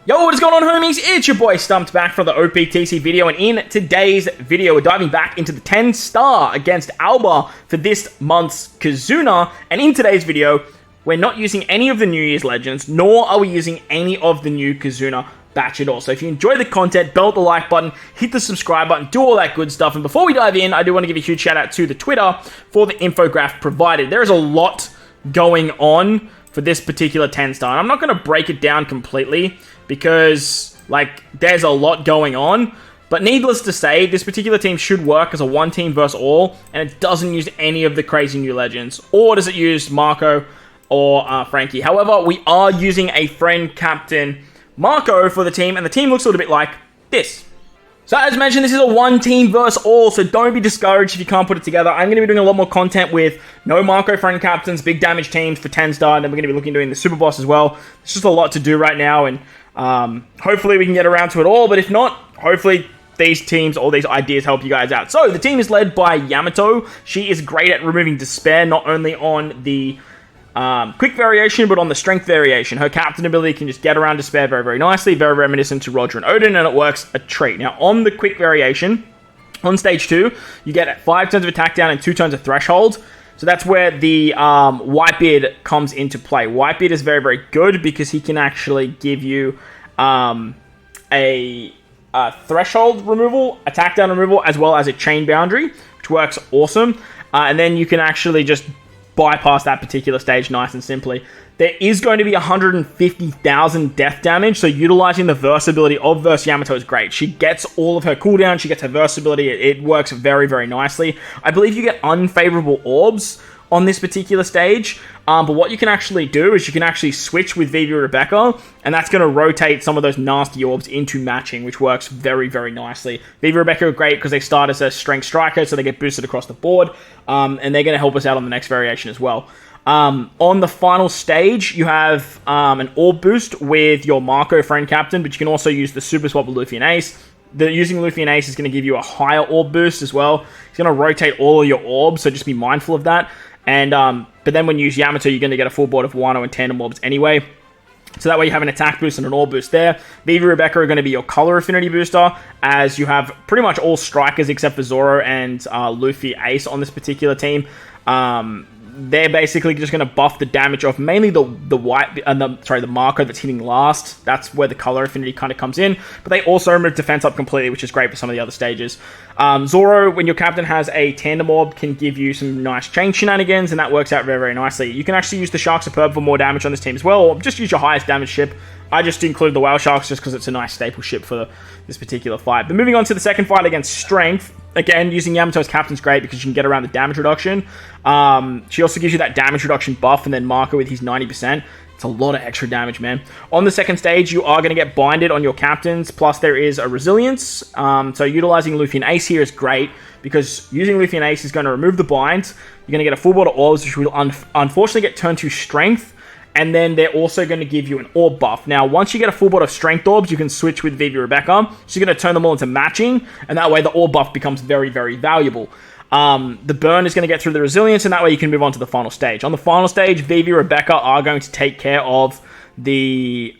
Yo, what is going on, homies? It's your boy StumpD back from the OPTC video, and in today's video, we're diving back into the 10-star against Alba for this month's Kizuna, and in today's video, we're not using any of the New Year's Legends, nor are we using any of the new Kizuna batch at all. So if you enjoy the content, belt the like button, hit the subscribe button, do all that good stuff, and before we dive in, I do want to give a huge shout out to the Twitter for the infographic provided. There is a lot going on for this particular 10-star, and I'm not going to break it down completely, because, there's a lot going on. But needless to say, this particular team should work as a one team versus all, and it doesn't use any of the crazy new legends. Or does it use Marco or Frankie? However, we are using a friend captain, Marco, for the team, and the team looks a little bit like this. So as mentioned, this is a one team versus all, so don't be discouraged if you can't put it together. I'm going to be doing a lot more content with no Marco friend captains, big damage teams for 10-star, and then we're going to be looking at doing the super boss as well. It's just a lot to do right now, and hopefully we can get around to it all, but if not, hopefully these teams, all these ideas help you guys out. So the team is led by Yamato. She is great at removing despair, not only on the quick variation, but on the strength variation. Her captain ability can just get around despair very, very nicely, very reminiscent to Roger and Odin, and it works a treat. Now, on the quick variation, on stage 2, you get 5 turns of attack down and 2 turns of threshold. So that's where the Whitebeard comes into play. Whitebeard is very, very good because he can actually give you a threshold removal, attack down removal, as well as a chain boundary, which works awesome. And then you can actually just bypass that particular stage nice and simply. There is going to be 150,000 death damage, so utilizing the versatility of Verse Yamato is great. She gets all of her cooldown, she gets her versatility, it works very, very nicely. I believe you get unfavorable orbs on this particular stage, but what you can actually do is you can actually switch with Vivi Rebecca, and that's going to rotate some of those nasty orbs into matching, which works very, very nicely. Vivi Rebecca are great because they start as a strength striker, so they get boosted across the board, and they're going to help us out on the next variation as well. On the final stage, you have an orb boost with your Marco friend captain, but you can also use the super swap with Luffy and Ace. Using Luffy and Ace is going to give you a higher orb boost as well. It's going to rotate all of your orbs, so just be mindful of that. And but then when you use Yamato, you're going to get a full board of Wano and Tandem orbs anyway. So that way you have an attack boost and an orb boost there. Vivi Rebecca are going to be your color affinity booster, as you have pretty much all strikers except for Zoro and Luffy Ace on this particular team. They're basically just going to buff the damage of mainly the Marco that's hitting last. That's where the color affinity kind of comes in. But they also remove defense up completely, which is great for some of the other stages. Zoro, when your captain has a tandem orb, can give you some nice chain shenanigans, and that works out very, very nicely. You can actually use the Shark Superb for more damage on this team as well, or just use your highest damage ship. I just include the Whale Sharks just because it's a nice staple ship for this particular fight. But moving on to the second fight against Strength, again, using Yamato as captain is great because you can get around the damage reduction. She also gives you that damage reduction buff, and then Marco with his 90%. It's a lot of extra damage, man. On the second stage, you are going to get binded on your captains, plus there is a resilience. So utilizing Luffy and Ace here is great, because using Luffy and Ace is going to remove the binds. You're going to get a full board of orbs, which will unfortunately get turned to strength. And then they're also going to give you an orb buff. Now, once you get a full board of strength orbs, you can switch with Vivi Rebecca. So you're going to turn them all into matching, and that way the orb buff becomes very, very valuable. The burn is going to get through the resilience, and that way you can move on to the final stage. On the final stage, Vivi Rebecca are going to take care of the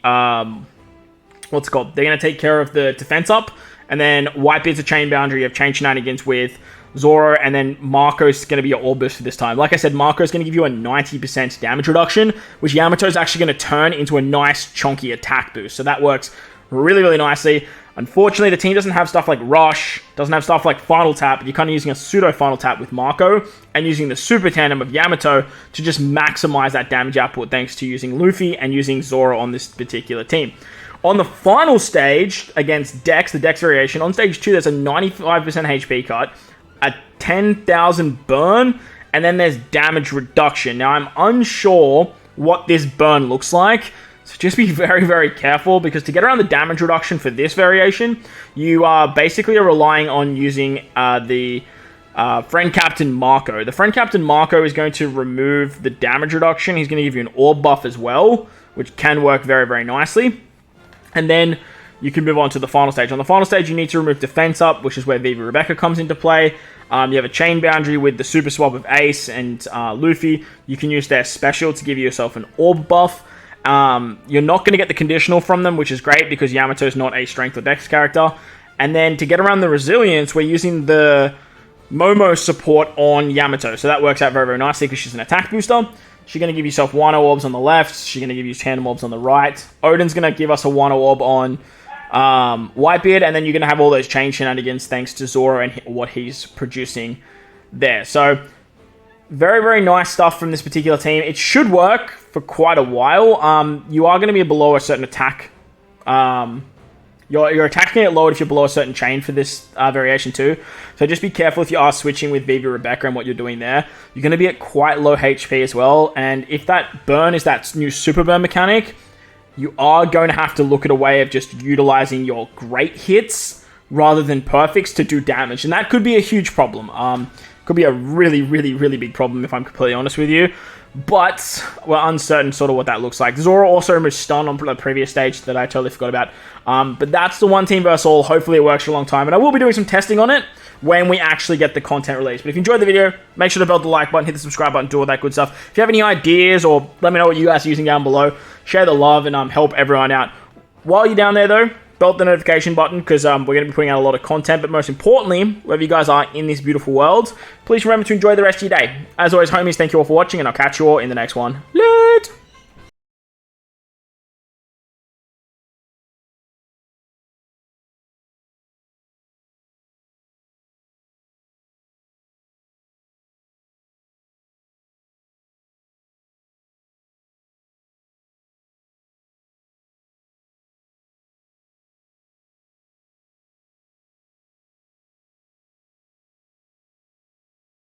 what's it called? They're going to take care of the defense up, and then Whitebeard's a chain boundary. You have chain shenanigans with Zoro, and then Marco's going to be your orb boost for this time. Like I said, Marco's going to give you a 90% damage reduction, which Yamato's actually going to turn into a nice chunky attack boost. So that works really, really nicely. Unfortunately, the team doesn't have stuff like Rush, doesn't have stuff like Final Tap. You're kind of using a pseudo Final Tap with Marco, and using the Super Tandem of Yamato to just maximize that damage output, thanks to using Luffy and using Zoro on this particular team. On the final stage against Dex, the Dex variation, on stage 2, there's a 95% HP cut, a 10,000 burn, and then there's damage reduction. Now, I'm unsure what this burn looks like, so just be very, very careful, because to get around the damage reduction for this variation, you are basically relying on using the Friend Captain Marco. The Friend Captain Marco is going to remove the damage reduction. He's going to give you an orb buff as well, which can work very, very nicely. And then you can move on to the final stage. On the final stage, you need to remove defense up, which is where Vivi Rebecca comes into play. You have a chain boundary with the super swap of Ace and Luffy. You can use their special to give yourself an orb buff. You're not going to get the conditional from them, which is great because Yamato's not a strength or dex character. And then to get around the resilience, we're using the Momo support on Yamato. So that works out very, very nicely because she's an attack booster. She's going to give yourself Wano Orbs on the left. She's going to give you Tandem Orbs on the right. Odin's going to give us a Wano Orb on Whitebeard. And then you're going to have all those chain shenanigans thanks to Zoro and what he's producing there. So very, very nice stuff from this particular team. It should work for quite a while. You are going to be below a certain attack. Your attack can get lowered if you're below a certain chain for this variation too. So just be careful if you are switching with Vivi Rebecca and what you're doing there. You're going to be at quite low HP as well. And if that burn is that new super burn mechanic, you are going to have to look at a way of just utilizing your great hits rather than perfects to do damage. And that could be a huge problem. Could be a really, really, really big problem if I'm completely honest with you. But we're uncertain sort of what that looks like. Zoro also removed stun on the previous stage that I totally forgot about. But that's the one team versus all. Hopefully it works for a long time. And I will be doing some testing on it when we actually get the content released. But if you enjoyed the video, make sure to bell the like button, hit the subscribe button, do all that good stuff. If you have any ideas or let me know what you guys are using down below, share the love and help everyone out. While you're down there though, belt the notification button because we're going to be putting out a lot of content. But most importantly, wherever you guys are in this beautiful world, please remember to enjoy the rest of your day. As always, homies, thank you all for watching and I'll catch you all in the next one.